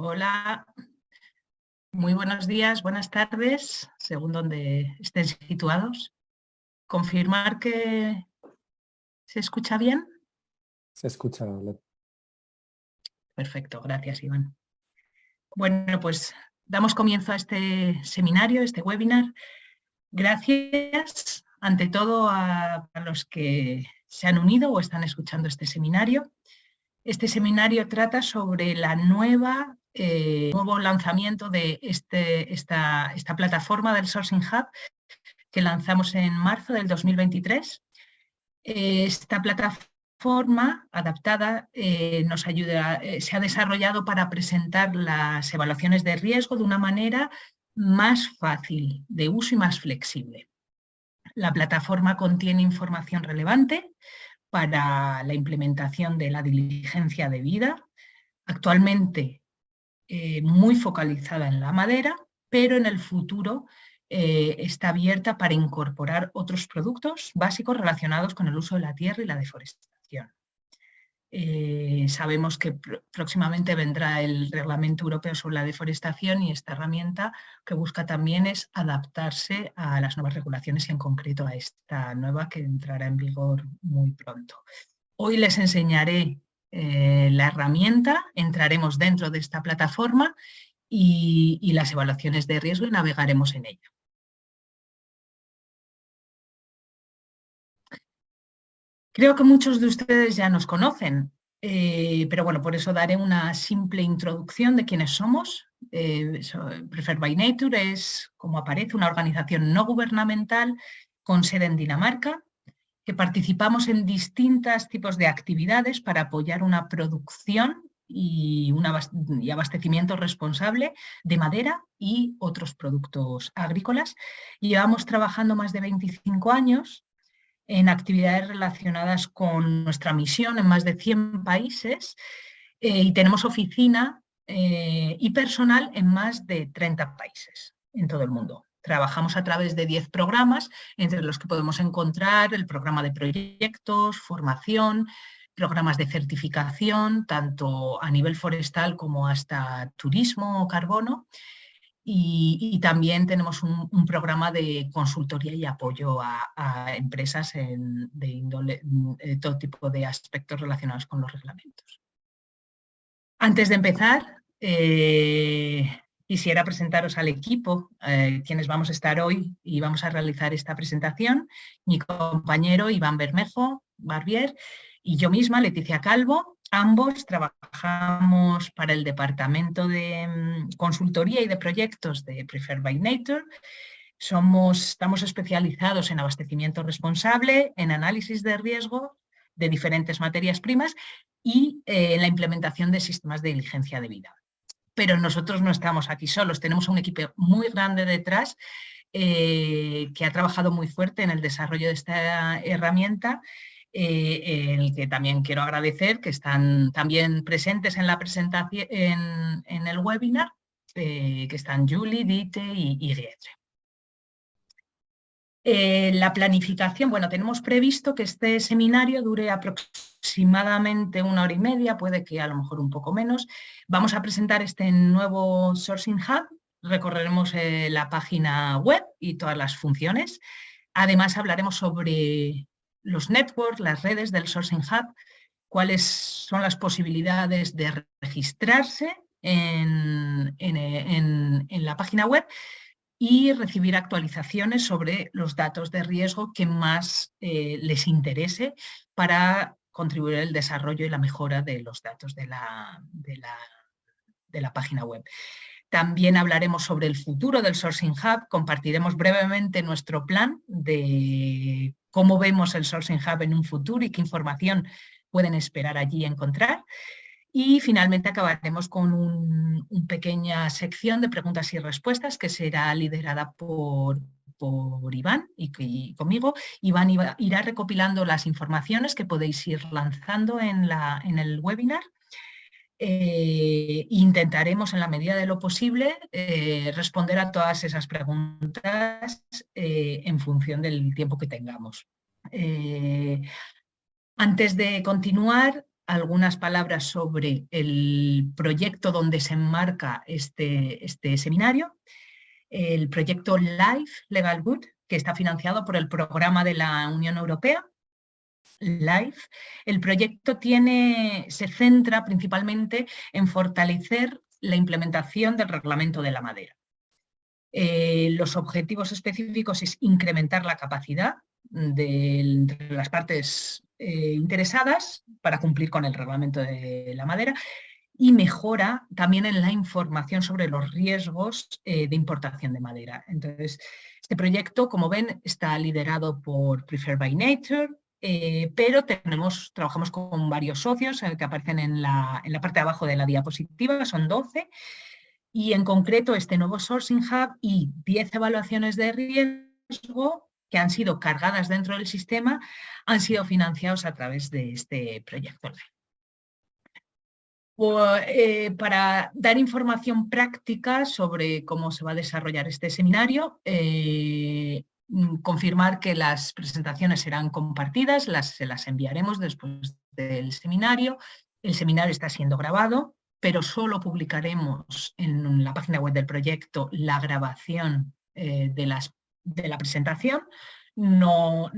Hola, muy buenos días, buenas tardes, según donde estén situados. ¿Confirmar que se escucha bien? Se escucha. Perfecto, gracias, Iván. Bueno, pues damos comienzo a este seminario, este webinar. Gracias, ante todo, a los que se han unido o están escuchando este seminario. Este seminario trata sobre la nuevo lanzamiento de esta plataforma del Sourcing Hub que lanzamos en marzo del 2023. Esta plataforma adaptada nos ayuda, se ha desarrollado para presentar las evaluaciones de riesgo de una manera más fácil de uso y más flexible. La plataforma contiene información relevante para la implementación de la diligencia debida, actualmente muy focalizada en la madera, pero en el futuro está abierta para incorporar otros productos básicos relacionados con el uso de la tierra y la deforestación. Sabemos que próximamente vendrá el Reglamento Europeo sobre la Deforestación y esta herramienta que busca también es adaptarse a las nuevas regulaciones y en concreto a esta nueva que entrará en vigor muy pronto. Hoy les enseñaré la herramienta, entraremos dentro de esta plataforma y las evaluaciones de riesgo y navegaremos en ella. Creo que muchos de ustedes ya nos conocen, pero bueno, por eso daré una simple introducción de quiénes somos. Preferred by Nature es, como aparece, una organización no gubernamental con sede en Dinamarca, que participamos en distintos tipos de actividades para apoyar una producción y abastecimiento responsable de madera y otros productos agrícolas. Llevamos trabajando más de 25 años en actividades relacionadas con nuestra misión en más de 100 países y tenemos oficina y personal en más de 30 países en todo el mundo. Trabajamos a través de 10 programas, entre los que podemos encontrar el programa de proyectos, formación, programas de certificación, tanto a nivel forestal como hasta turismo o carbono. Y también tenemos un programa de consultoría y apoyo a empresas de índole, todo tipo de aspectos relacionados con los reglamentos. Antes de empezar, quisiera presentaros al equipo, quienes vamos a estar hoy y vamos a realizar esta presentación. Mi compañero Iván Bermejo Barbier y yo misma, Leticia Calvo. Ambos trabajamos para el Departamento de Consultoría y de Proyectos de Preferred by Nature. Estamos especializados en abastecimiento responsable, en análisis de riesgo de diferentes materias primas y en la implementación de sistemas de diligencia debida. Pero nosotros no estamos aquí solos, tenemos un equipo muy grande detrás que ha trabajado muy fuerte en el desarrollo de esta herramienta, el que también quiero agradecer, que están también presentes en la presentación, en el webinar, que están Julie, Dite y Grietre. La planificación, bueno, tenemos previsto que este seminario dure aproximadamente 1 hora y media, puede que a lo mejor un poco menos. Vamos a presentar este nuevo Sourcing Hub, recorreremos la página web y todas las funciones. Además hablaremos sobre los networks, las redes del Sourcing Hub, cuáles son las posibilidades de registrarse en la página web y recibir actualizaciones sobre los datos de riesgo que más les interese para contribuir al desarrollo y la mejora de los datos de la página web. También hablaremos sobre el futuro del Sourcing Hub, compartiremos brevemente nuestro plan de cómo vemos el Sourcing Hub en un futuro y qué información pueden esperar allí encontrar. Y finalmente acabaremos con una pequeña sección de preguntas y respuestas que será liderada por Iván y conmigo. Iván irá recopilando las informaciones que podéis ir lanzando en el webinar. Intentaremos en la medida de lo posible responder a todas esas preguntas en función del tiempo que tengamos. Antes de continuar, algunas palabras sobre el proyecto donde se enmarca este seminario, el proyecto LIFE Legal Good, que está financiado por el programa de la Unión Europea, LIFE. El proyecto se centra principalmente en fortalecer la implementación del reglamento de la madera. Los objetivos específicos es incrementar la capacidad entre las partes interesadas para cumplir con el reglamento de la madera y mejora también en la información sobre los riesgos de importación de madera. Entonces, este proyecto, como ven, está liderado por Preferred by Nature, pero trabajamos con varios socios que aparecen en la parte de abajo de la diapositiva, son 12, y en concreto este nuevo Sourcing Hub y 10 evaluaciones de riesgo que han sido cargadas dentro del sistema han sido financiados a través de este proyecto. Para dar información práctica sobre cómo se va a desarrollar este seminario, confirmar que las presentaciones serán compartidas, se las enviaremos después del seminario. El seminario está siendo grabado, pero solo publicaremos en la página web del proyecto la grabación de la presentación. No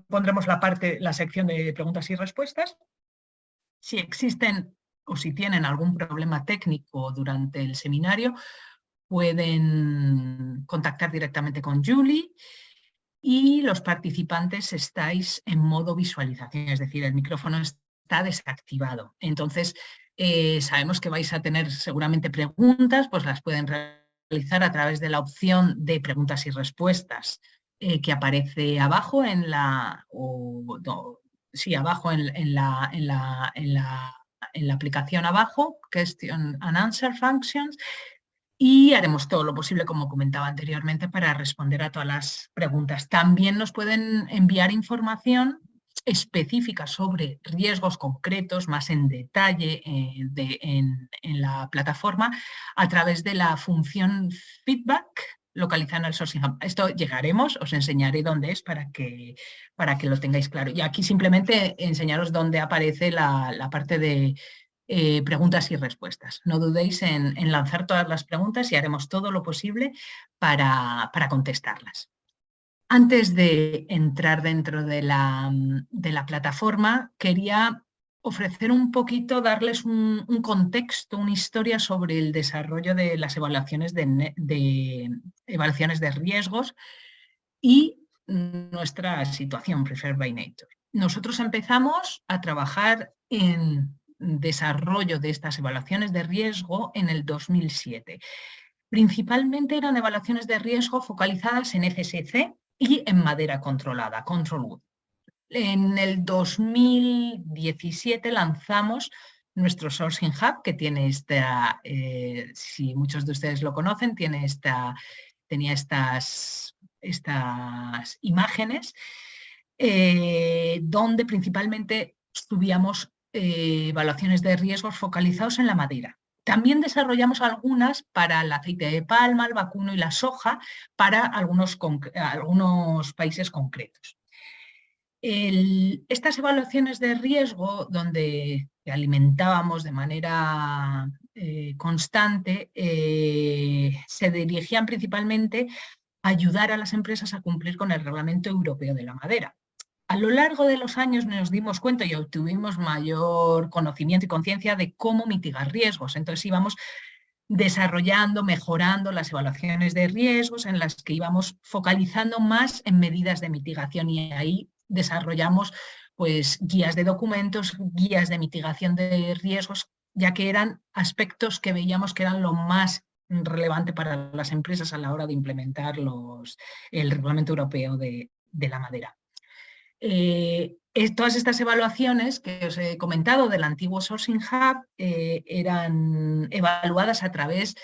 pondremos la sección de preguntas y respuestas. Si existen o si tienen algún problema técnico durante el seminario, pueden contactar directamente con Julie, y los participantes estáis en modo visualización, es decir, el micrófono está desactivado. Entonces, sabemos que vais a tener seguramente preguntas, pues las pueden realizar a través de la opción de preguntas y respuestas que aparece abajo abajo en la aplicación abajo, Question and Answer Functions, y haremos todo lo posible, como comentaba anteriormente, para responder a todas las preguntas. También nos pueden enviar información específica sobre riesgos concretos, más en detalle en la plataforma, a través de la función feedback localizada en el Sourcing Hub. Esto llegaremos, os enseñaré dónde es para que lo tengáis claro. Y aquí simplemente enseñaros dónde aparece la parte de preguntas y respuestas. No dudéis en lanzar todas las preguntas y haremos todo lo posible para contestarlas. Antes de entrar dentro de la plataforma, quería ofrecer un poquito, darles un contexto, una historia sobre el desarrollo de las evaluaciones de riesgos y nuestra situación, Preferred by Nature. Nosotros empezamos a trabajar en desarrollo de estas evaluaciones de riesgo en el 2007. Principalmente eran evaluaciones de riesgo focalizadas en FSC y en madera controlada, Control Wood. En el 2017 lanzamos nuestro Sourcing Hub, que tiene si muchos de ustedes lo conocen, tenía estas imágenes, donde principalmente estudiamos evaluaciones de riesgos focalizados en la madera. También desarrollamos algunas para el aceite de palma, el vacuno y la soja para algunos países concretos. Estas evaluaciones de riesgo, donde alimentábamos de manera constante, se dirigían principalmente a ayudar a las empresas a cumplir con el Reglamento Europeo de la Madera. A lo largo de los años nos dimos cuenta y obtuvimos mayor conocimiento y conciencia de cómo mitigar riesgos. Entonces íbamos desarrollando, mejorando las evaluaciones de riesgos, en las que íbamos focalizando más en medidas de mitigación, y ahí desarrollamos pues guías de documentos, guías de mitigación de riesgos, ya que eran aspectos que veíamos que eran lo más relevante para las empresas a la hora de implementar el Reglamento Europeo de la Madera. Todas estas evaluaciones que os he comentado del antiguo Sourcing Hub eran evaluadas a través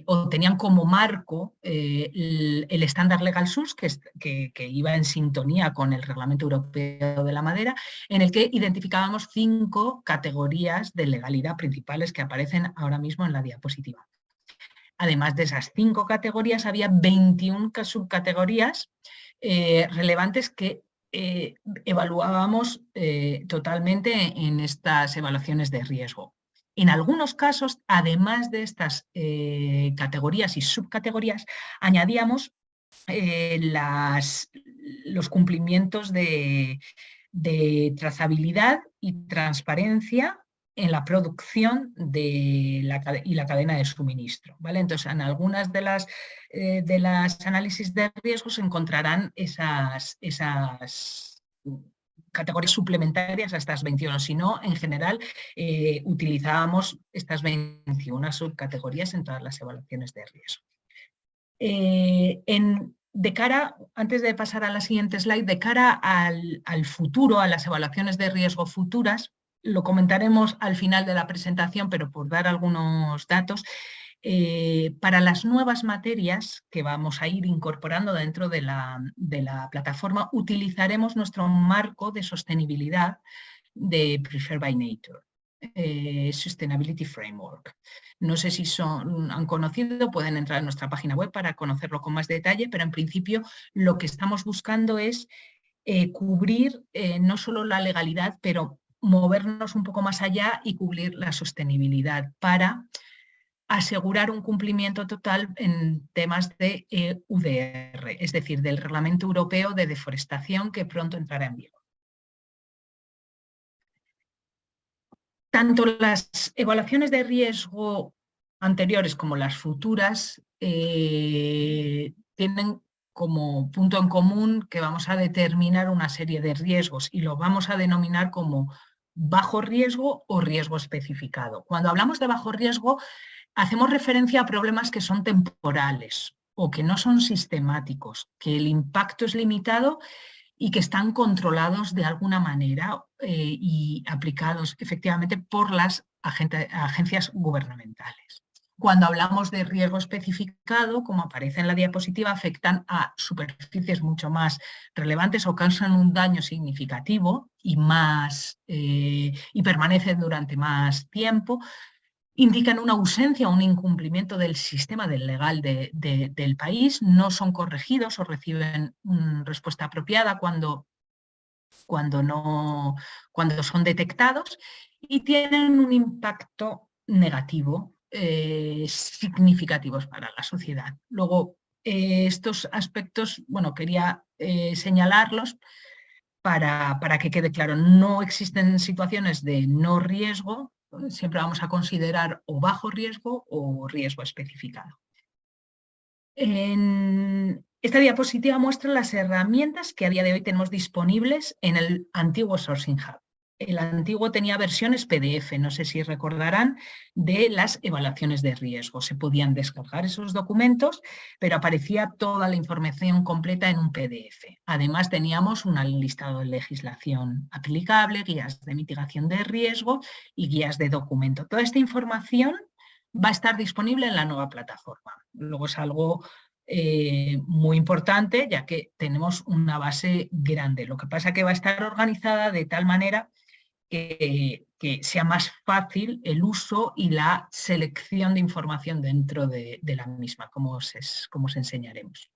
o tenían como marco el estándar Legal Source, que iba en sintonía con el Reglamento Europeo de la Madera, en el que identificábamos 5 categorías de legalidad principales que aparecen ahora mismo en la diapositiva. Además de esas 5 categorías, había 21 subcategorías relevantes que evaluábamos totalmente en estas evaluaciones de riesgo. En algunos casos, además de estas categorías y subcategorías, añadíamos los cumplimientos de trazabilidad y transparencia en la producción y la cadena de suministro, ¿vale? Entonces, en algunas de las análisis de riesgos encontrarán esas categorías suplementarias a estas 21. Si no, en general, utilizábamos estas 21 subcategorías en todas las evaluaciones de riesgo. De cara, antes de pasar a la siguiente slide, de cara al futuro, a las evaluaciones de riesgo futuras, lo comentaremos al final de la presentación, pero por dar algunos datos, para las nuevas materias que vamos a ir incorporando dentro de la plataforma, utilizaremos nuestro marco de sostenibilidad de Preferred by Nature. Sustainability Framework. No sé si han conocido, pueden entrar en nuestra página web para conocerlo con más detalle, pero en principio lo que estamos buscando es cubrir no solo la legalidad, pero movernos un poco más allá y cubrir la sostenibilidad para asegurar un cumplimiento total en temas de UDR, es decir, del Reglamento Europeo de Deforestación que pronto entrará en vigor. Tanto las evaluaciones de riesgo anteriores como las futuras tienen como punto en común que vamos a determinar una serie de riesgos y lo vamos a denominar como bajo riesgo o riesgo especificado. Cuando hablamos de bajo riesgo, hacemos referencia a problemas que son temporales o que no son sistemáticos, que el impacto es limitado y que están controlados de alguna manera y aplicados efectivamente por las agencias gubernamentales. Cuando hablamos de riesgo especificado, como aparece en la diapositiva, afectan a superficies mucho más relevantes o causan un daño significativo y permanecen durante más tiempo. Indican una ausencia o un incumplimiento del sistema legal del país, no son corregidos o reciben respuesta apropiada cuando son detectados y tienen un impacto negativo significativos para la sociedad. Luego, estos aspectos, bueno, quería señalarlos para que quede claro. No existen situaciones de no riesgo, siempre vamos a considerar o bajo riesgo o riesgo especificado. Esta diapositiva muestra las herramientas que a día de hoy tenemos disponibles en el antiguo Sourcing Hub. El antiguo tenía versiones PDF, no sé si recordarán, de las evaluaciones de riesgo. Se podían descargar esos documentos, pero aparecía toda la información completa en un PDF. Además teníamos un listado de legislación aplicable, guías de mitigación de riesgo y guías de documento. Toda esta información va a estar disponible en la nueva plataforma. Luego es algo muy importante, ya que tenemos una base grande. Lo que pasa es que va a estar organizada de tal manera que sea más fácil el uso y la selección de información dentro de la misma, como os enseñaremos.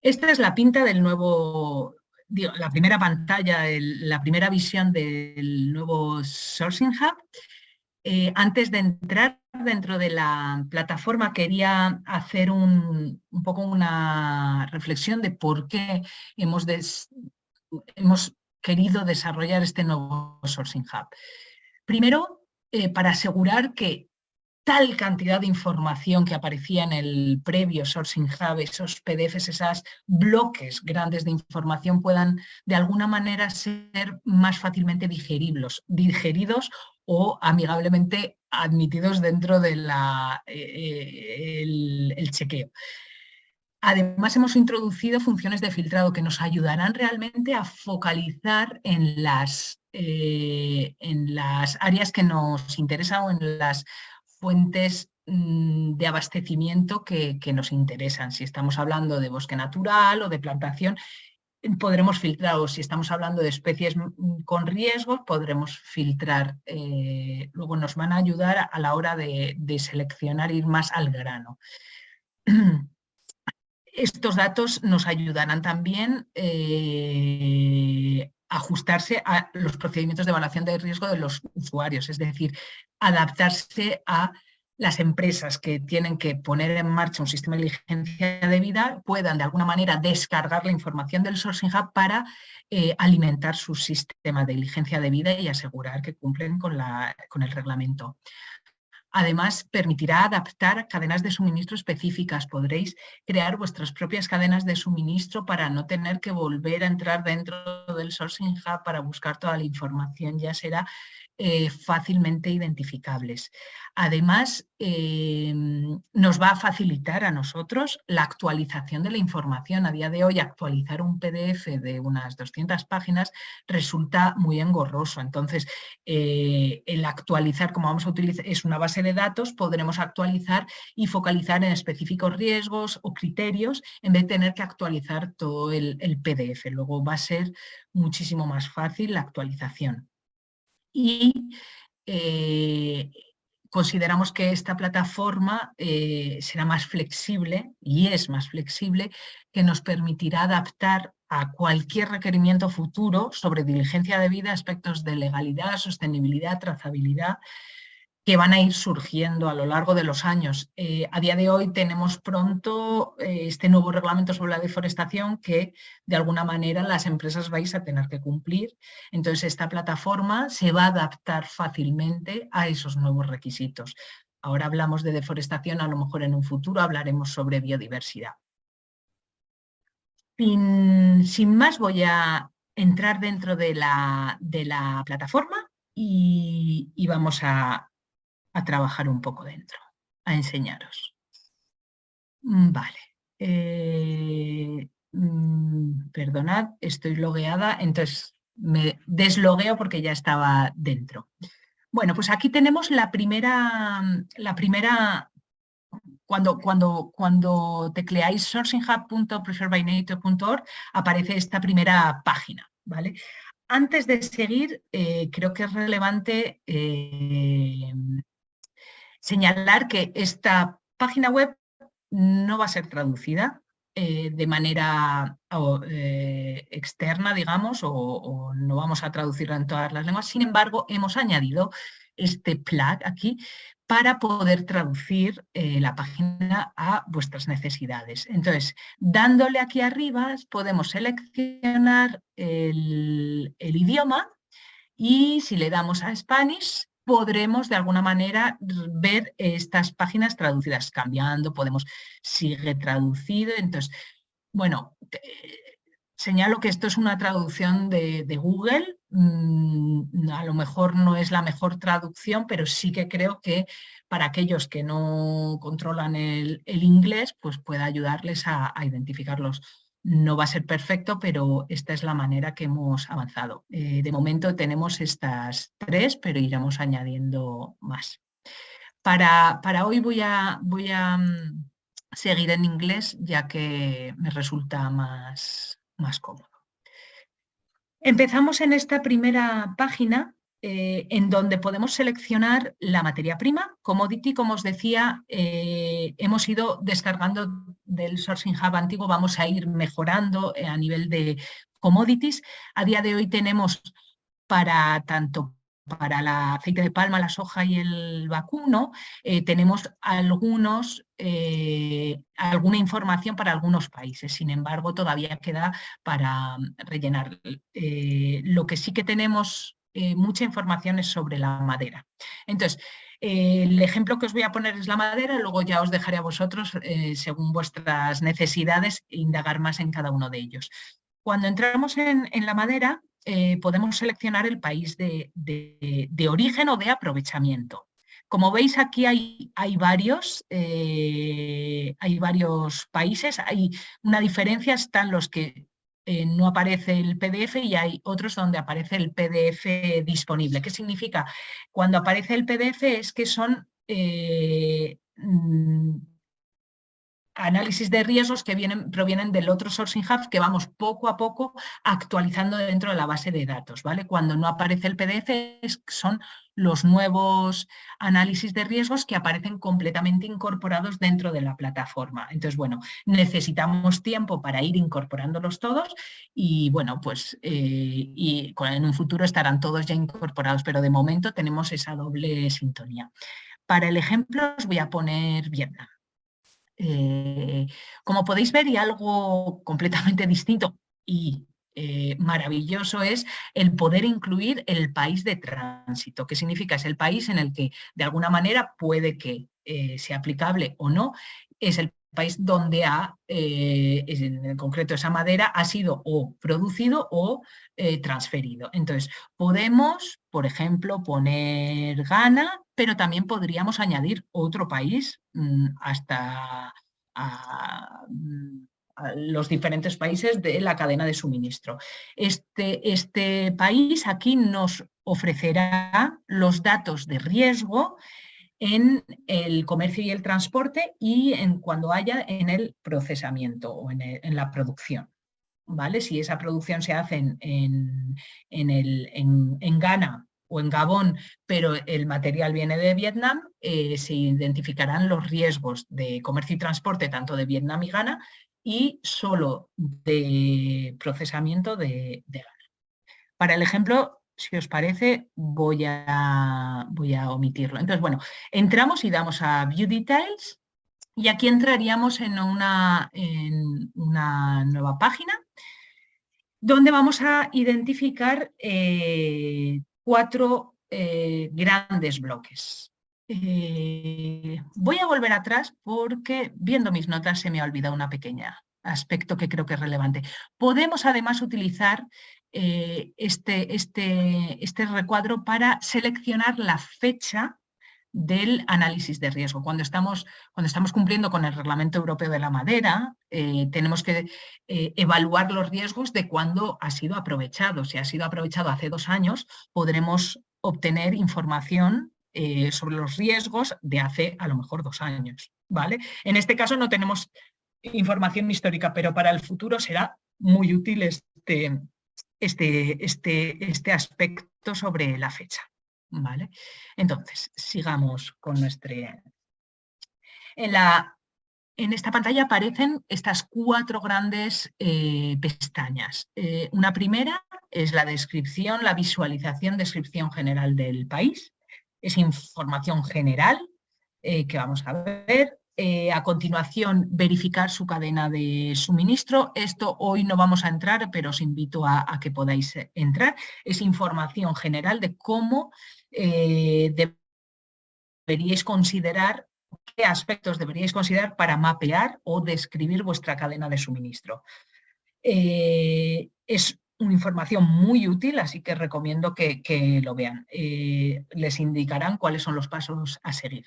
Esta es la pinta del nuevo, la primera pantalla, la primera visión del nuevo Sourcing Hub. Antes de entrar dentro de la plataforma quería hacer un poco una reflexión de por qué hemos querido desarrollar este nuevo Sourcing Hub. Primero, para asegurar que tal cantidad de información que aparecía en el previo Sourcing Hub, esos PDFs, esos bloques grandes de información puedan de alguna manera ser más fácilmente digeridos o amigablemente admitidos dentro de el chequeo. Además, hemos introducido funciones de filtrado que nos ayudarán realmente a focalizar en las áreas que nos interesan o en las fuentes de abastecimiento que nos interesan. Si estamos hablando de bosque natural o de plantación, podremos filtrar, o si estamos hablando de especies con riesgos, podremos filtrar. Luego nos van a ayudar a la hora de seleccionar, ir más al grano. estos datos nos ayudarán también a ajustarse a los procedimientos de evaluación de riesgo de los usuarios, es decir, adaptarse a las empresas que tienen que poner en marcha un sistema de diligencia debida puedan de alguna manera descargar la información del Sourcing Hub para alimentar su sistema de diligencia debida y asegurar que cumplen con el reglamento. Además, permitirá adaptar cadenas de suministro específicas. Podréis crear vuestras propias cadenas de suministro para no tener que volver a entrar dentro del Sourcing Hub para buscar toda la información. Ya será fácilmente identificables. Además, nos va a facilitar a nosotros la actualización de la información. A día de hoy, actualizar un PDF de unas 200 páginas resulta muy engorroso. Entonces, el actualizar, como vamos a utilizar, es una base de datos, podremos actualizar y focalizar en específicos riesgos o criterios en vez de tener que actualizar todo el PDF. Luego va a ser muchísimo más fácil la actualización. Y consideramos que esta plataforma será más flexible, y es más flexible, que nos permitirá adaptar a cualquier requerimiento futuro sobre diligencia debida, aspectos de legalidad, sostenibilidad, trazabilidad, que van a ir surgiendo a lo largo de los años. A día de hoy tenemos pronto este nuevo reglamento sobre la deforestación que de alguna manera las empresas vais a tener que cumplir. Entonces esta plataforma se va a adaptar fácilmente a esos nuevos requisitos. Ahora hablamos de deforestación, a lo mejor en un futuro hablaremos sobre biodiversidad. Sin más voy a entrar dentro de la plataforma y vamos a trabajar un poco dentro, a enseñaros. Vale. Perdonad, estoy logueada, entonces me deslogueo porque ya estaba dentro. Bueno, pues aquí tenemos la primera cuando tecleáis sourcinghub.preferredbynature.org aparece esta primera página, ¿vale? Antes de seguir, creo que es relevante señalar que esta página web no va a ser traducida de manera externa, digamos, o no vamos a traducirla en todas las lenguas. Sin embargo, hemos añadido este plug aquí para poder traducir la página a vuestras necesidades. Entonces, dándole aquí arriba, podemos seleccionar el idioma y si le damos a Spanish, podremos de alguna manera ver estas páginas traducidas, cambiando, podemos sigue traducido. Entonces, bueno, señalo que esto es una traducción de Google, a lo mejor no es la mejor traducción, pero sí que creo que para aquellos que no controlan el inglés, pues puede ayudarles a identificarlos. No va a ser perfecto, pero esta es la manera que hemos avanzado. De momento tenemos estas tres, pero iremos añadiendo más. Para hoy voy a seguir en inglés, ya que me resulta más cómodo. Empezamos en esta primera página en donde podemos seleccionar la materia prima. Commodity, como os decía, hemos ido descargando del Sourcing Hub antiguo, vamos a ir mejorando a nivel de commodities. A día de hoy tenemos tanto para el aceite de palma, la soja y el vacuno, tenemos alguna información para algunos países. Sin embargo, todavía queda para rellenar. Lo que sí que tenemos mucha información es sobre la madera. Entonces, el ejemplo que os voy a poner es la madera, luego ya os dejaré a vosotros, según vuestras necesidades, indagar más en cada uno de ellos. Cuando entramos en la madera, podemos seleccionar el país de origen o de aprovechamiento. Como veis, aquí hay varios países, hay una diferencia, están los que no aparece el PDF y hay otros donde aparece el PDF disponible. ¿Qué significa? Cuando aparece el PDF es que son análisis de riesgos que provienen del otro Sourcing Hub que vamos poco a poco actualizando dentro de la base de datos, ¿vale? Cuando no aparece el PDF son los nuevos análisis de riesgos que aparecen completamente incorporados dentro de la plataforma. Entonces, bueno, necesitamos tiempo para ir incorporándolos todos y, bueno, pues en un futuro estarán todos ya incorporados, pero de momento tenemos esa doble sintonía. Para el ejemplo os voy a poner Vietnam. Como podéis ver, y algo completamente distinto y maravilloso es el poder incluir el país de tránsito. ¿Qué significa? Es el país en el que de alguna manera puede que sea aplicable o no, es el país donde en concreto esa madera ha sido o producido o transferido. Entonces, podemos, por ejemplo, poner Ghana, pero también podríamos añadir otro país hasta a los diferentes países de la cadena de suministro. Este país aquí nos ofrecerá los datos de riesgo en el comercio y el transporte y cuando haya en el procesamiento o en la producción. ¿Vale? Si esa producción se hace en Ghana o en Gabón, pero el material viene de Vietnam, se identificarán los riesgos de comercio y transporte tanto de Vietnam y Ghana y solo de procesamiento de Ghana. Para el ejemplo, si os parece, voy a omitirlo. Entonces, bueno, entramos y damos a View Details y aquí entraríamos en una nueva página donde vamos a identificar 4 grandes bloques. Voy a volver atrás porque viendo mis notas se me ha olvidado una pequeña aspecto que creo que es relevante. Podemos además utilizar este recuadro para seleccionar la fecha del análisis de riesgo. Cuando estamos cumpliendo con el Reglamento Europeo de la Madera, tenemos que evaluar los riesgos de cuándo ha sido aprovechado. Si ha sido aprovechado hace 2 años, podremos obtener información sobre los riesgos de hace a lo mejor 2 años. ¿Vale? En este caso no tenemos información histórica, pero para el futuro será muy útil este aspecto sobre la fecha. ¿Vale? Entonces, sigamos con en esta pantalla aparecen estas 4 grandes pestañas. Una primera es la descripción, la visualización, descripción general del país. Es información general que vamos a ver. A continuación, verificar su cadena de suministro. Esto hoy no vamos a entrar, pero os invito a que podáis entrar. Es información general de cómo deberíais considerar, qué aspectos deberíais considerar para mapear o describir vuestra cadena de suministro. Es una información muy útil, así que recomiendo que lo vean. Les indicarán cuáles son los pasos a seguir.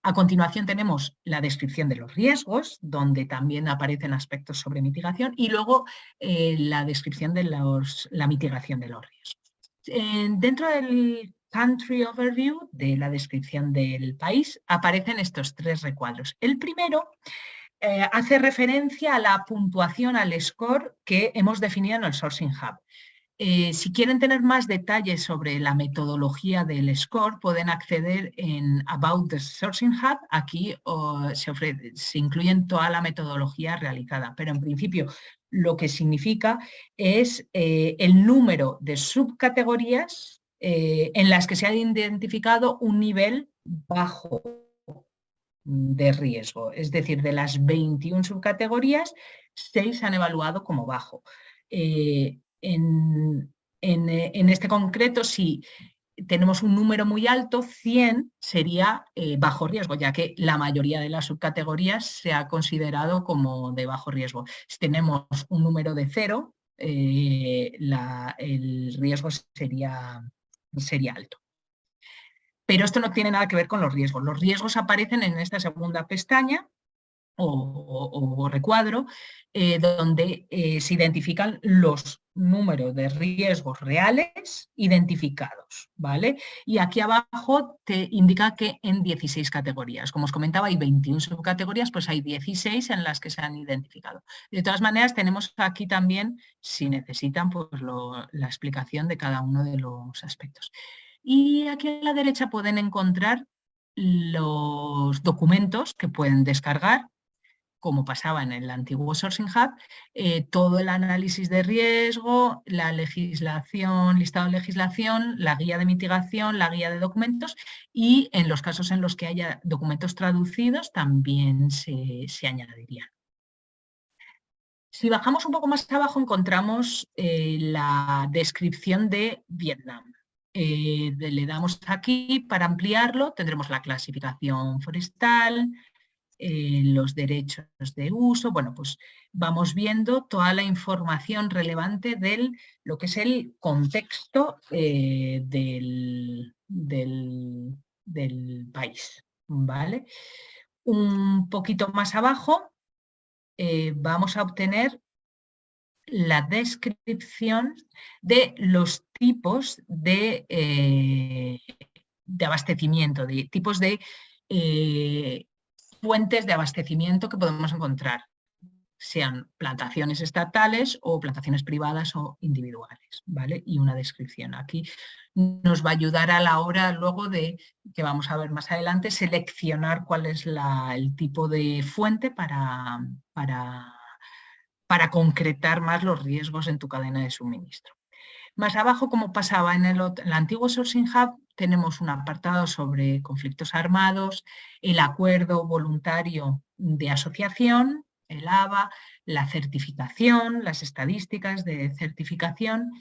A continuación tenemos la descripción de los riesgos, donde también aparecen aspectos sobre mitigación, y luego la descripción de la mitigación de los riesgos. Dentro del Country Overview, de la descripción del país, aparecen estos 3 recuadros. El primero hace referencia a la puntuación, al score que hemos definido en el Sourcing Hub. Si quieren tener más detalles sobre la metodología del score, pueden acceder en About the Sourcing Hub. Aquí se incluyen toda la metodología realizada, pero en principio lo que significa es el número de subcategorías en las que se ha identificado un nivel bajo de riesgo. Es decir, de las 21 subcategorías, 6 se han evaluado como bajo. En este concreto, si tenemos un número muy alto, 100 sería bajo riesgo, ya que la mayoría de las subcategorías se ha considerado como de bajo riesgo. Si tenemos un número de 0, el riesgo sería alto. Pero esto no tiene nada que ver con los riesgos. Los riesgos aparecen en esta segunda pestaña, o recuadro, donde se identifican los números de riesgos reales identificados, ¿vale? Y aquí abajo te indica que en 16 categorías. Como os comentaba, hay 21 subcategorías, pues hay 16 en las que se han identificado. De todas maneras, tenemos aquí también, si necesitan, pues la explicación de cada uno de los aspectos. Y aquí a la derecha pueden encontrar los documentos que pueden descargar, como pasaba en el antiguo Sourcing Hub, todo el análisis de riesgo, la legislación, listado de legislación, la guía de mitigación, la guía de documentos, y en los casos en los que haya documentos traducidos también se añadirían. Si bajamos un poco más abajo encontramos la descripción de Vietnam. Le damos aquí para ampliarlo, tendremos la clasificación forestal, los derechos de uso, bueno, pues vamos viendo toda la información relevante de lo que es el contexto del país, ¿vale? Un poquito más abajo vamos a obtener la descripción de los tipos de abastecimiento, de tipos de fuentes de abastecimiento que podemos encontrar, sean plantaciones estatales o plantaciones privadas o individuales, ¿vale? Y una descripción. Aquí nos va a ayudar a la hora luego de, que vamos a ver más adelante, seleccionar cuál es el tipo de fuente para concretar más los riesgos en tu cadena de suministro. Más abajo, como pasaba en el antiguo Sourcing Hub, tenemos un apartado sobre conflictos armados, el acuerdo voluntario de asociación, el ABA, la certificación, las estadísticas de certificación,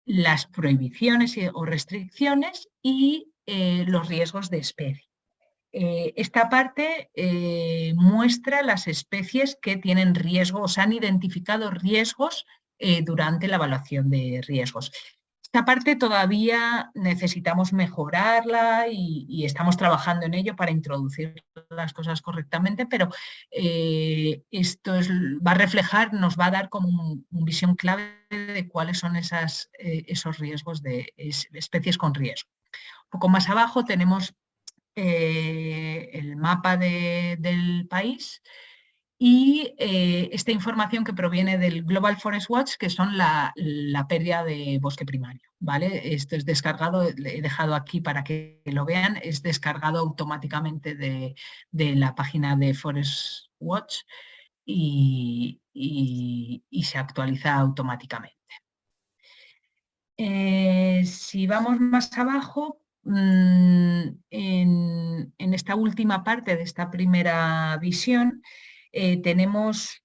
las prohibiciones o restricciones y los riesgos de especie. Esta parte muestra las especies que tienen riesgo o se han identificado riesgos durante la evaluación de riesgos. Esta parte todavía necesitamos mejorarla y estamos trabajando en ello para introducir las cosas correctamente, pero esto va a reflejar, nos va a dar como una visión clave de cuáles son esos riesgos de especies con riesgo. Un poco más abajo tenemos el mapa del país y esta información que proviene del Global Forest Watch, que son la pérdida de bosque primario, ¿vale? Esto es descargado, he dejado aquí para que lo vean, es descargado automáticamente de la página de Forest Watch y se actualiza automáticamente. Si vamos más abajo, en esta última parte de esta primera visión, tenemos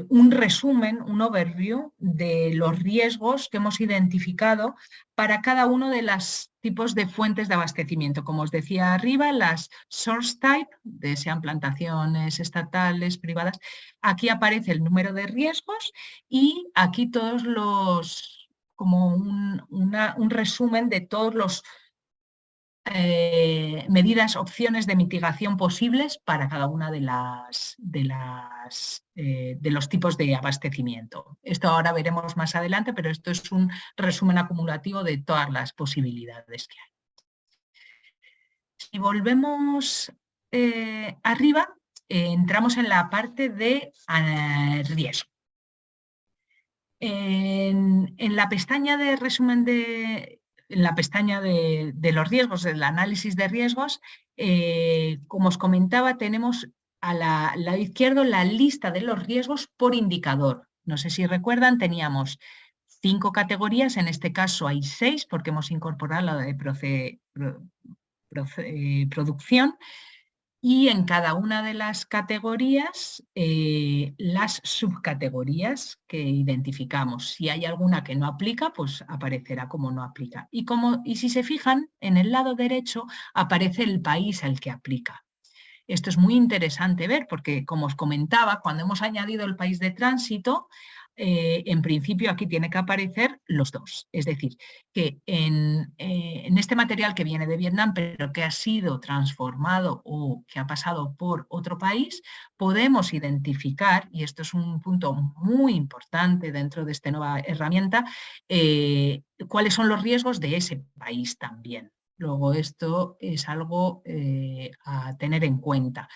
un resumen, un overview de los riesgos que hemos identificado para cada uno de los tipos de fuentes de abastecimiento. Como os decía arriba, las source type, sean plantaciones estatales, privadas, aquí aparece el número de riesgos y aquí todos como un resumen de todos los medidas, opciones de mitigación posibles para cada una de los tipos de abastecimiento. Esto ahora veremos más adelante, pero esto es un resumen acumulativo de todas las posibilidades que hay. Si volvemos arriba, entramos en la parte de riesgo. En la pestaña de resumen en la pestaña de los riesgos, del análisis de riesgos, como os comentaba, tenemos al lado izquierdo la lista de los riesgos por indicador. No sé si recuerdan, teníamos 5 categorías, en este caso hay 6 porque hemos incorporado la de producción. Y en cada una de las categorías, las subcategorías que identificamos. Si hay alguna que no aplica, pues aparecerá como no aplica. Y si se fijan, en el lado derecho aparece el país al que aplica. Esto es muy interesante ver porque, como os comentaba, cuando hemos añadido el país de tránsito, en principio aquí tiene que aparecer los dos. Es decir, que en este material que viene de Vietnam, pero que ha sido transformado o que ha pasado por otro país, podemos identificar, y esto es un punto muy importante dentro de esta nueva herramienta, cuáles son los riesgos de ese país también. Luego esto es algo a tener en cuenta.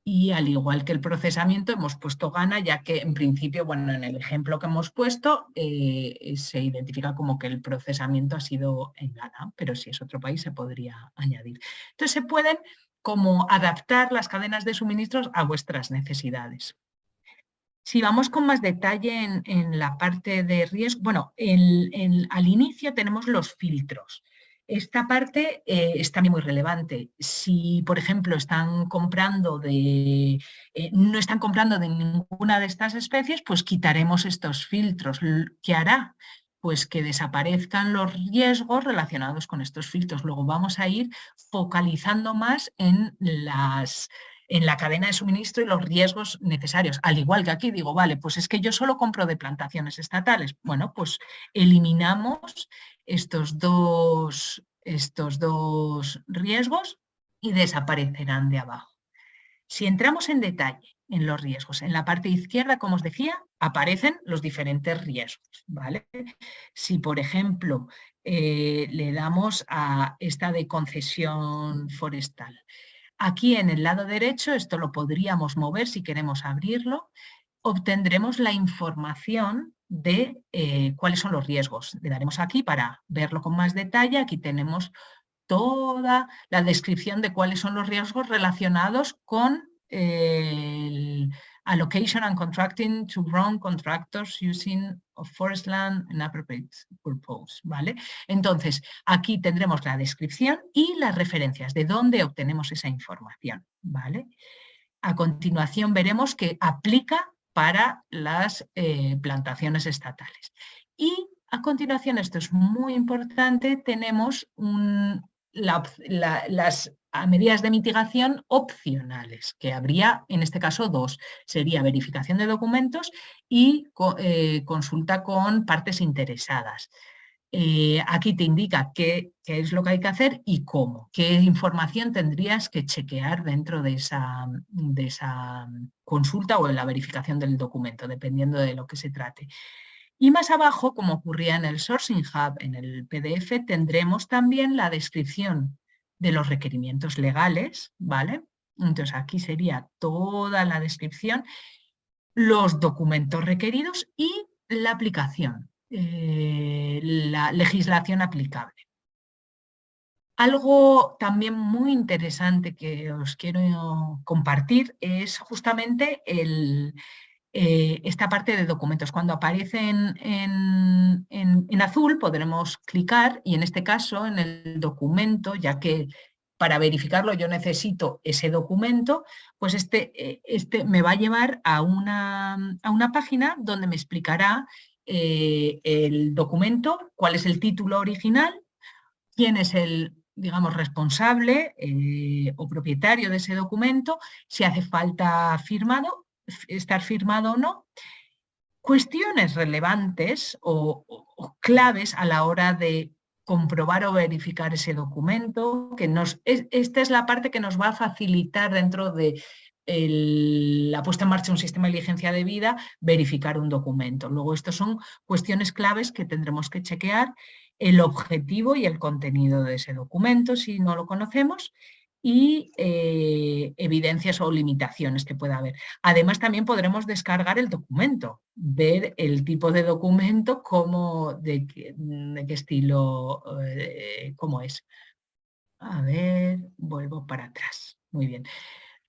Y al igual que el procesamiento, hemos puesto Ghana, ya que en principio, bueno, en el ejemplo que hemos puesto, se identifica como que el procesamiento ha sido en Ghana, pero si es otro país se podría añadir. Entonces se pueden como adaptar las cadenas de suministros a vuestras necesidades. Si vamos con más detalle en la parte de riesgo, bueno, al inicio tenemos los filtros. Esta parte es también muy relevante. Si, por ejemplo, no están comprando de ninguna de estas especies, pues quitaremos estos filtros. ¿Qué hará? Pues que desaparezcan los riesgos relacionados con estos filtros. Luego vamos a ir focalizando más en la cadena de suministro y los riesgos necesarios. Al igual que aquí digo, vale, pues es que yo solo compro de plantaciones estatales. Bueno, pues eliminamos estos dos riesgos y desaparecerán de abajo. Si entramos en detalle en los riesgos, en la parte izquierda, como os decía, aparecen los diferentes riesgos, ¿vale? Si, por ejemplo, le damos a esta de concesión forestal, aquí en el lado derecho, esto lo podríamos mover si queremos abrirlo, obtendremos la información de cuáles son los riesgos. Le daremos aquí para verlo con más detalle. Aquí tenemos toda la descripción de cuáles son los riesgos relacionados con el allocation and contracting to ground contractors using of forest land in appropriate purpose, ¿vale? Entonces, aquí tendremos la descripción y las referencias de dónde obtenemos esa información, ¿vale? A continuación veremos que aplica para las plantaciones estatales. Y a continuación, esto es muy importante, tenemos las medidas de mitigación opcionales, que habría en este caso dos. Sería verificación de documentos y consulta con partes interesadas. Aquí te indica qué es lo que hay que hacer y cómo, qué información tendrías que chequear dentro de esa consulta o en la verificación del documento, dependiendo de lo que se trate. Y más abajo, como ocurría en el Sourcing Hub, en el PDF, tendremos también la descripción de los requerimientos legales, ¿vale? Entonces aquí sería toda la descripción, los documentos requeridos y la aplicación, la legislación aplicable. Algo también muy interesante que os quiero compartir es justamente esta parte de documentos. Cuando aparecen en azul podremos clicar y en este caso en el documento, ya que para verificarlo yo necesito ese documento, pues este me va a llevar a una página donde me explicará el documento, cuál es el título original, quién es el, digamos, responsable o propietario de ese documento, si hace falta estar firmado o no, cuestiones relevantes o claves a la hora de comprobar o verificar ese documento, esta es la parte que nos va a facilitar dentro de la puesta en marcha de un sistema de diligencia debida, verificar un documento. Luego, estas son cuestiones claves que tendremos que chequear, el objetivo y el contenido de ese documento, si no lo conocemos, y evidencias o limitaciones que pueda haber. Además, también podremos descargar el documento, ver el tipo de documento, de qué estilo, cómo es. A ver, vuelvo para atrás. Muy bien.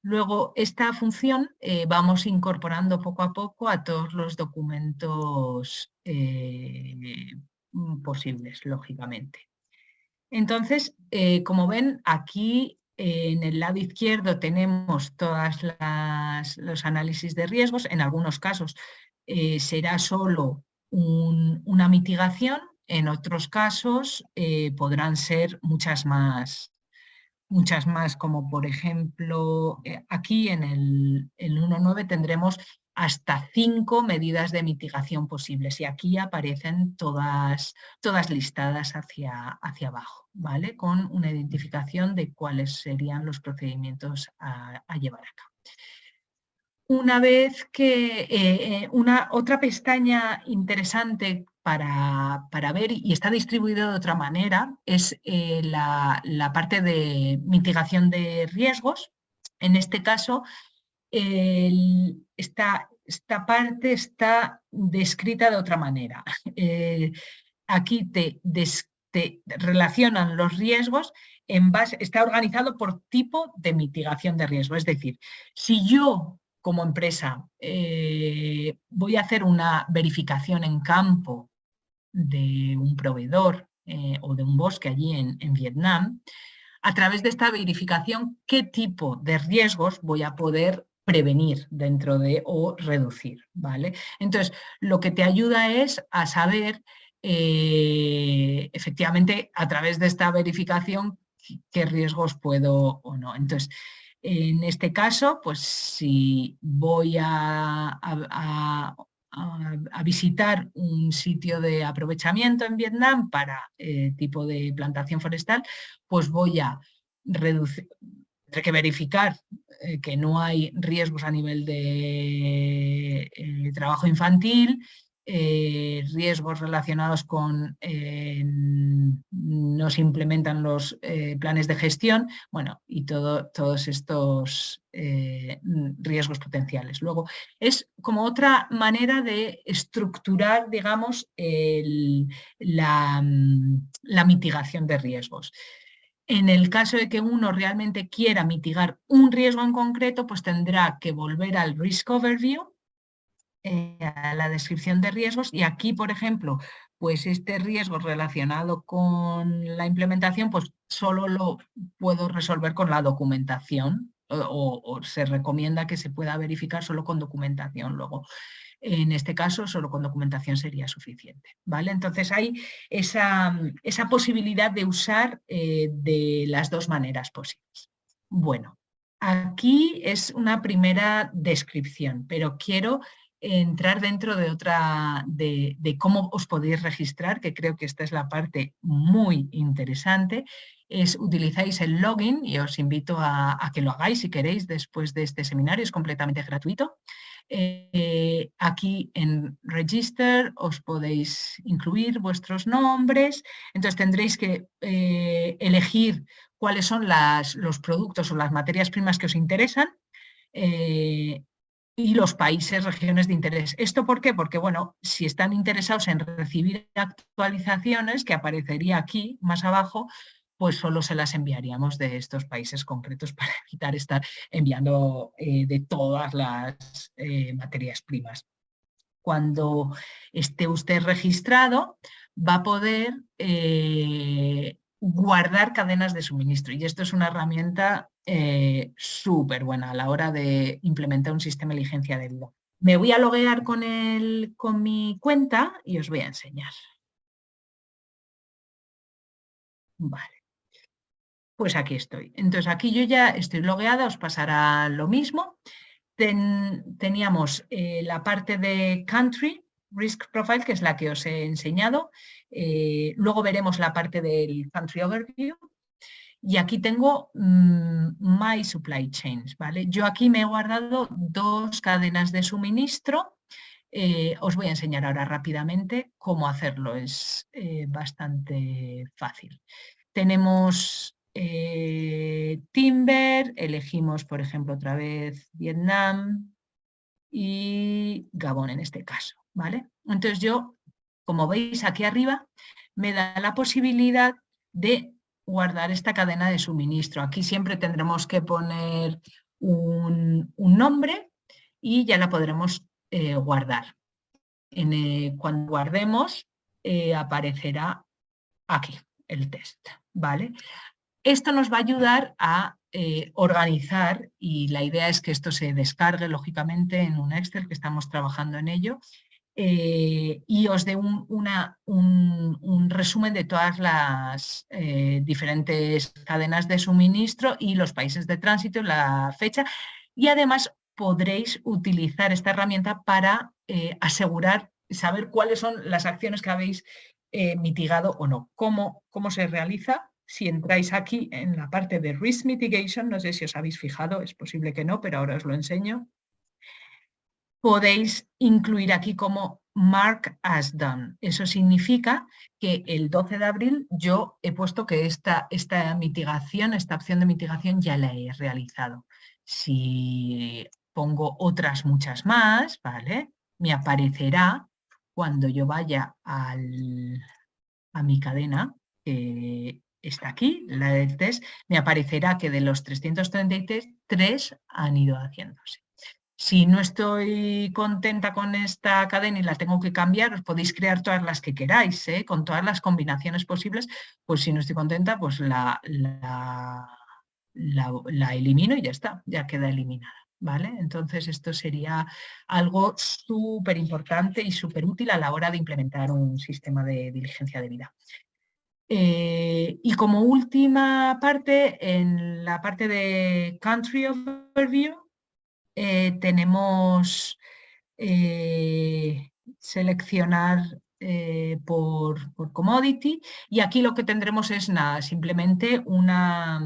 Luego, esta función vamos incorporando poco a poco a todos los documentos posibles, lógicamente. Entonces, como ven, aquí en el lado izquierdo tenemos todos los análisis de riesgos. En algunos casos será solo una mitigación, en otros casos podrán ser muchas más, como por ejemplo aquí en el 1.9 tendremos hasta 5 medidas de mitigación posibles. Y aquí aparecen todas listadas hacia abajo, ¿vale? Con una identificación de cuáles serían los procedimientos a llevar a cabo. Una vez que otra pestaña interesante para ver, y está distribuido de otra manera, es la parte de mitigación de riesgos. En este caso, esta parte está descrita de otra manera. Aquí te relacionan los riesgos está organizado por tipo de mitigación de riesgo. Es decir, si yo como empresa voy a hacer una verificación en campo de un proveedor o de un bosque allí en Vietnam, a través de esta verificación, ¿qué tipo de riesgos voy a poder prevenir dentro de o reducir? ¿Vale? Entonces, lo que te ayuda es a saber efectivamente a través de esta verificación qué riesgos puedo o no. Entonces, en este caso, pues si voy a visitar un sitio de aprovechamiento en Vietnam para tipo de plantación forestal, pues voy a reducir, tendré que verificar que no hay riesgos a nivel de trabajo infantil, riesgos relacionados con no se implementan los planes de gestión, bueno, y todos estos riesgos potenciales. Luego, es como otra manera de estructurar, digamos, la mitigación de riesgos. En el caso de que uno realmente quiera mitigar un riesgo en concreto, pues tendrá que volver al Risk Overview, a la descripción de riesgos, y aquí, por ejemplo, pues este riesgo relacionado con la implementación, pues solo lo puedo resolver con la documentación o se recomienda que se pueda verificar solo con documentación. Luego, en este caso, solo con documentación sería suficiente, ¿vale? Entonces hay esa posibilidad de usar de las dos maneras posibles. Bueno, aquí es una primera descripción, pero quiero entrar dentro de otra, de cómo os podéis registrar, que creo que esta es la parte muy interesante. Utilizáis el login y os invito a que lo hagáis si queréis después de este seminario, es completamente gratuito. Aquí en Register os podéis incluir vuestros nombres, entonces tendréis que elegir cuáles son los productos o las materias primas que os interesan y los países, regiones de interés. ¿Esto por qué? Porque, bueno, si están interesados en recibir actualizaciones, que aparecería aquí más abajo, pues solo se las enviaríamos de estos países concretos para evitar estar enviando de todas las materias primas. Cuando esté usted registrado, va a poder guardar cadenas de suministro, y esto es una herramienta súper buena a la hora de implementar un sistema de diligencia de vida. Me voy a loguear con mi cuenta y os voy a enseñar. Vale. Pues aquí estoy. Entonces aquí yo ya estoy logueada, os pasará lo mismo. Teníamos la parte de Country Risk Profile, que es la que os he enseñado. Luego veremos la parte del Country Overview. Y aquí tengo My Supply Chains, ¿vale? Yo aquí me he guardado 2 cadenas de suministro. Os voy a enseñar ahora rápidamente cómo hacerlo. Es bastante fácil. Tenemos Timber, elegimos, por ejemplo, otra vez Vietnam y Gabón en este caso, ¿vale? Entonces yo, como veis aquí arriba, me da la posibilidad de guardar esta cadena de suministro. Aquí siempre tendremos que poner un nombre y ya la podremos guardar. Cuando guardemos, aparecerá aquí el test, ¿vale? Esto nos va a ayudar a organizar, y la idea es que esto se descargue lógicamente en un Excel, que estamos trabajando en ello, y os dé un resumen de todas las diferentes cadenas de suministro y los países de tránsito, la fecha, y además podréis utilizar esta herramienta para saber cuáles son las acciones que habéis mitigado o no. ¿Cómo se realiza? Si entráis aquí en la parte de Risk Mitigation, no sé si os habéis fijado, es posible que no, pero ahora os lo enseño. Podéis incluir aquí como Mark as done. Eso significa que el 12 de abril yo he puesto que esta mitigación, esta opción de mitigación ya la he realizado. Si pongo otras muchas más, ¿vale? Me aparecerá cuando yo vaya a mi cadena, que está aquí, la del test, me aparecerá que de los 333, 3 han ido haciéndose. Si no estoy contenta con esta cadena y la tengo que cambiar, os podéis crear todas las que queráis, con todas las combinaciones posibles. Pues si no estoy contenta, pues la elimino y ya está, ya queda eliminada. ¿Vale? Entonces esto sería algo súper importante y súper útil a la hora de implementar un sistema de diligencia debida. Y como última parte, en la parte de Country Overview, tenemos seleccionar por commodity, y aquí lo que tendremos es nada, simplemente una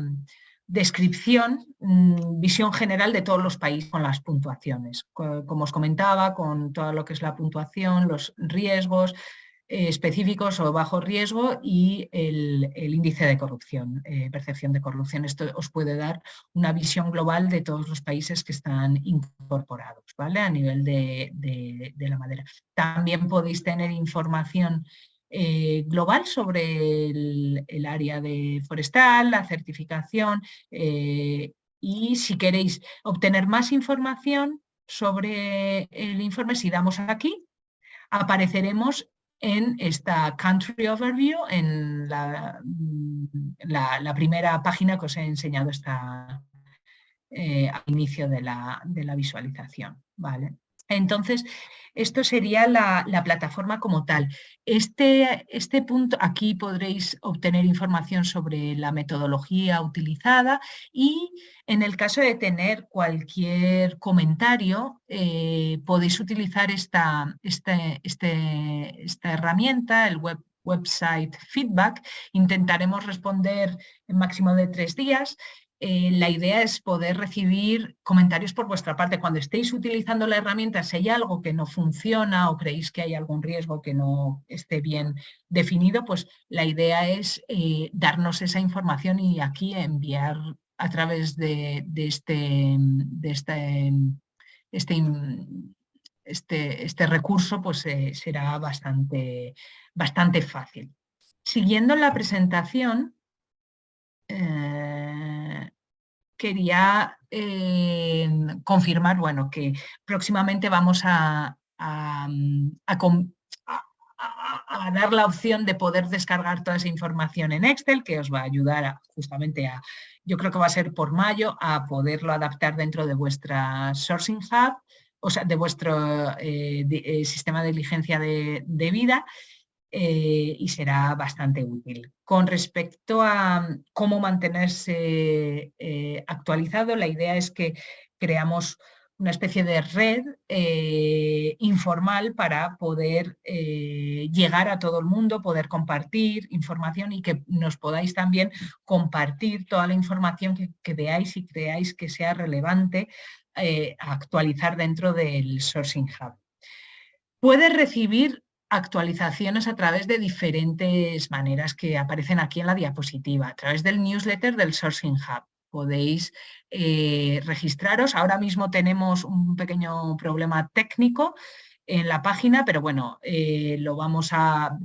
descripción, visión general de todos los países con las puntuaciones. Como os comentaba, con todo lo que es la puntuación, los riesgos específicos o bajo riesgo y el índice de corrupción, percepción de corrupción. Esto os puede dar una visión global de todos los países que están incorporados, ¿vale? A nivel de la madera. También podéis tener información global sobre el área de forestal, la certificación, y si queréis obtener más información sobre el informe, si damos aquí, apareceremos en esta Country Overview, en la primera página que os he enseñado al inicio de la visualización. ¿Vale? Entonces, esto sería la plataforma como tal. Este punto, aquí podréis obtener información sobre la metodología utilizada, y en el caso de tener cualquier comentario, podéis utilizar esta herramienta, el website feedback. Intentaremos responder en máximo de 3 días. La idea es poder recibir comentarios por vuestra parte. Cuando estéis utilizando la herramienta, si hay algo que no funciona o creéis que hay algún riesgo que no esté bien definido, pues la idea es darnos esa información y aquí enviar a través de este recurso, pues será bastante fácil. Siguiendo la presentación, quería confirmar, bueno, que próximamente vamos a dar la opción de poder descargar toda esa información en Excel, que os va a ayudar justamente yo creo que va a ser por mayo, a poderlo adaptar dentro de vuestra Sourcing Hub, o sea, de vuestro sistema de diligencia de vida. Y será bastante útil. Con respecto a cómo mantenerse actualizado, la idea es que creamos una especie de red informal para poder llegar a todo el mundo, poder compartir información y que nos podáis también compartir toda la información que veáis y creáis que sea relevante actualizar dentro del Sourcing Hub. Puedes recibir actualizaciones a través de diferentes maneras que aparecen aquí en la diapositiva. A través del newsletter del Sourcing Hub podéis registraros. Ahora mismo tenemos un pequeño problema técnico en la página, pero bueno,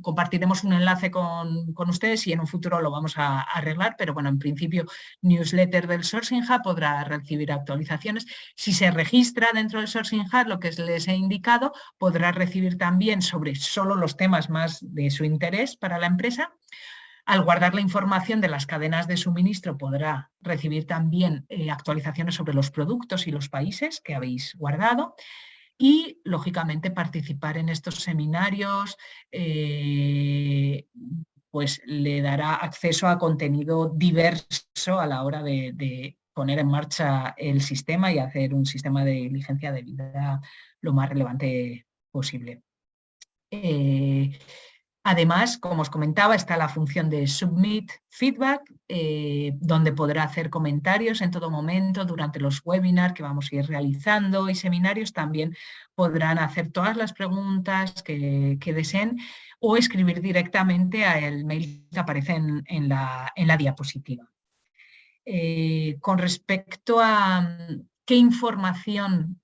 compartiremos un enlace con ustedes y en un futuro lo vamos a arreglar, pero bueno, en principio, newsletter del Sourcing Hub, podrá recibir actualizaciones. Si se registra dentro del Sourcing Hub, lo que les he indicado, podrá recibir también sobre solo los temas más de su interés para la empresa. Al guardar la información de las cadenas de suministro, podrá recibir también actualizaciones sobre los productos y los países que habéis guardado. Y, lógicamente, participar en estos seminarios pues le dará acceso a contenido diverso a la hora de poner en marcha el sistema y hacer un sistema de diligencia de vida lo más relevante posible. Además, como os comentaba, está la función de Submit Feedback, donde podrá hacer comentarios en todo momento durante los webinars que vamos a ir realizando y seminarios. También podrán hacer todas las preguntas que deseen o escribir directamente al mail que aparece en la diapositiva. Con respecto a qué información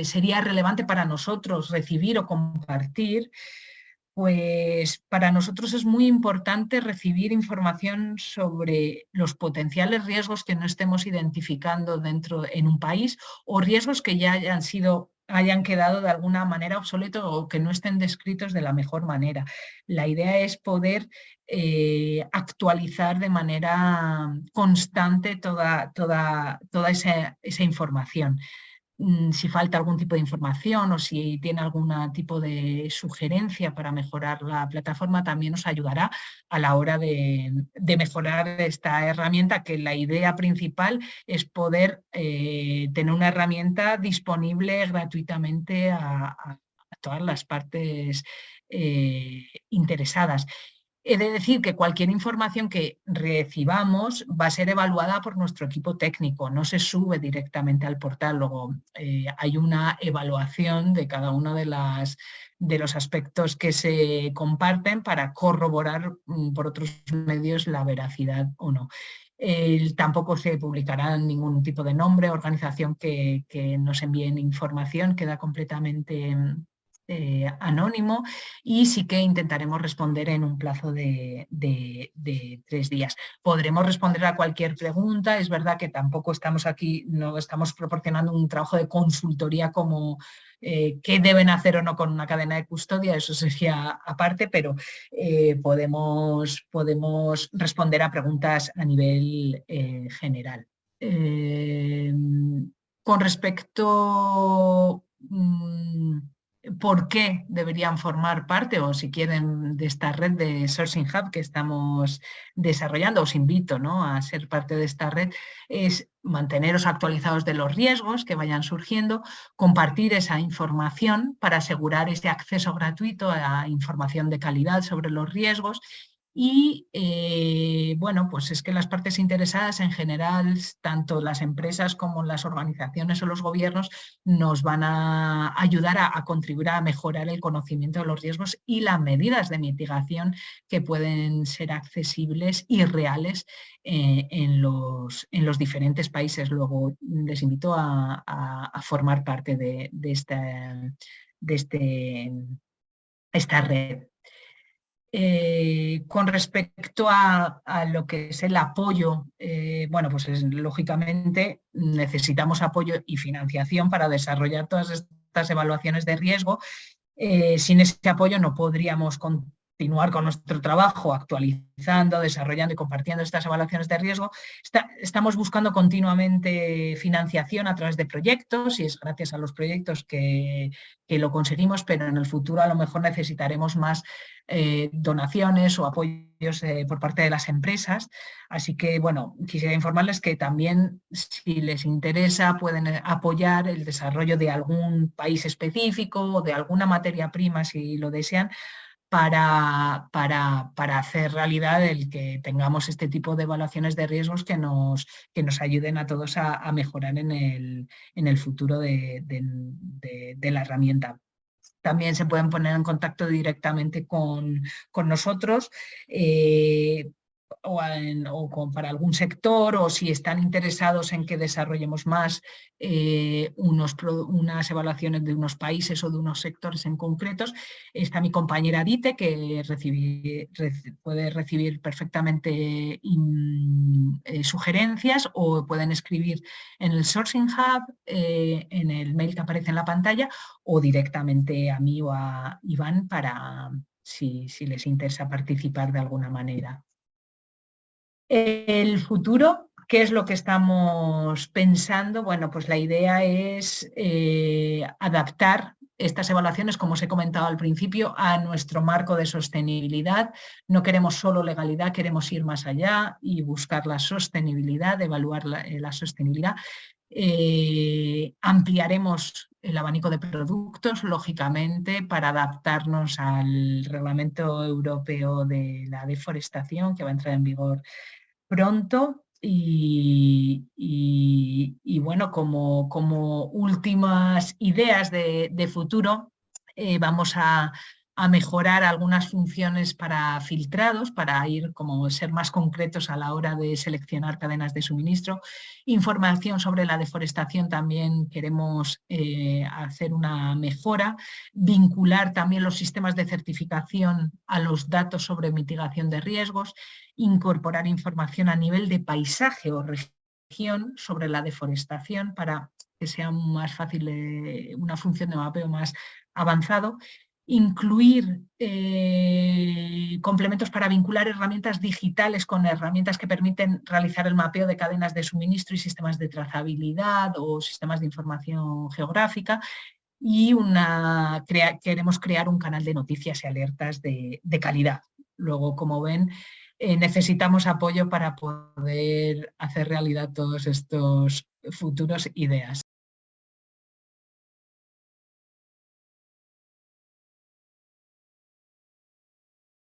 sería relevante para nosotros recibir o compartir, pues para nosotros es muy importante recibir información sobre los potenciales riesgos que no estemos identificando en un país o riesgos que ya hayan quedado de alguna manera obsoletos o que no estén descritos de la mejor manera. La idea es poder actualizar de manera constante toda esa información. Si falta algún tipo de información o si tiene algún tipo de sugerencia para mejorar la plataforma, también nos ayudará a la hora de mejorar esta herramienta, que la idea principal es poder tener una herramienta disponible gratuitamente a todas las partes interesadas. He de decir que cualquier información que recibamos va a ser evaluada por nuestro equipo técnico, no se sube directamente al portal, luego hay una evaluación de cada uno de los aspectos que se comparten para corroborar por otros medios la veracidad o no. Tampoco se publicará ningún tipo de nombre, organización que nos envíen información, queda completamente anónimo, y sí que intentaremos responder en un plazo de 3 días. Podremos responder a cualquier pregunta. Es verdad que tampoco estamos aquí, no estamos proporcionando un trabajo de consultoría como qué deben hacer o no con una cadena de custodia, eso sería aparte, pero podemos responder a preguntas a nivel general. Con respecto por qué deberían formar parte, o si quieren, de esta red de Sourcing Hub que estamos desarrollando, os invito, ¿no?, a ser parte de esta red, es manteneros actualizados de los riesgos que vayan surgiendo, compartir esa información para asegurar ese acceso gratuito a información de calidad sobre los riesgos. Y bueno, pues es que las partes interesadas en general, tanto las empresas como las organizaciones o los gobiernos, nos van a ayudar a contribuir a mejorar el conocimiento de los riesgos y las medidas de mitigación que pueden ser accesibles y reales en los diferentes países. Luego les invito a formar parte de esta red. Con respecto a lo que es el apoyo, bueno, pues lógicamente necesitamos apoyo y financiación para desarrollar todas estas evaluaciones de riesgo. Sin ese apoyo no podríamos continuar con nuestro trabajo actualizando, desarrollando y compartiendo estas evaluaciones de riesgo. Estamos buscando continuamente financiación a través de proyectos, y es gracias a los proyectos que lo conseguimos, pero en el futuro a lo mejor necesitaremos más donaciones o apoyos por parte de las empresas. Así que, bueno, quisiera informarles que también, si les interesa, pueden apoyar el desarrollo de algún país específico o de alguna materia prima, si lo desean, para hacer realidad el que tengamos este tipo de evaluaciones de riesgos que nos ayuden a todos a mejorar en el futuro de la herramienta. También se pueden poner en contacto directamente con nosotros para algún sector, o si están interesados en que desarrollemos más unas evaluaciones de unos países o de unos sectores en concretos. Está mi compañera Dite, que puede recibir perfectamente sugerencias, o pueden escribir en el Sourcing Hub, en el mail que aparece en la pantalla, o directamente a mí o a Iván, para si les interesa participar de alguna manera. El futuro, ¿qué es lo que estamos pensando? Bueno, pues la idea es adaptar estas evaluaciones, como os he comentado al principio, a nuestro marco de sostenibilidad. No queremos solo legalidad, queremos ir más allá y buscar la sostenibilidad, evaluar la sostenibilidad. Ampliaremos el abanico de productos, lógicamente, para adaptarnos al Reglamento Europeo de la Deforestación, que va a entrar en vigor pronto. Bueno, como últimas ideas de futuro, vamos a mejorar algunas funciones para filtrados, para ser más concretos a la hora de seleccionar cadenas de suministro. Información sobre la deforestación también queremos hacer una mejora, vincular también los sistemas de certificación a los datos sobre mitigación de riesgos, incorporar información a nivel de paisaje o región sobre la deforestación para que sea más fácil, una función de mapeo más avanzado, incluir complementos para vincular herramientas digitales con herramientas que permiten realizar el mapeo de cadenas de suministro y sistemas de trazabilidad o sistemas de información geográfica, y queremos crear un canal de noticias y alertas de calidad. Luego, como ven, necesitamos apoyo para poder hacer realidad todos estos futuros ideas.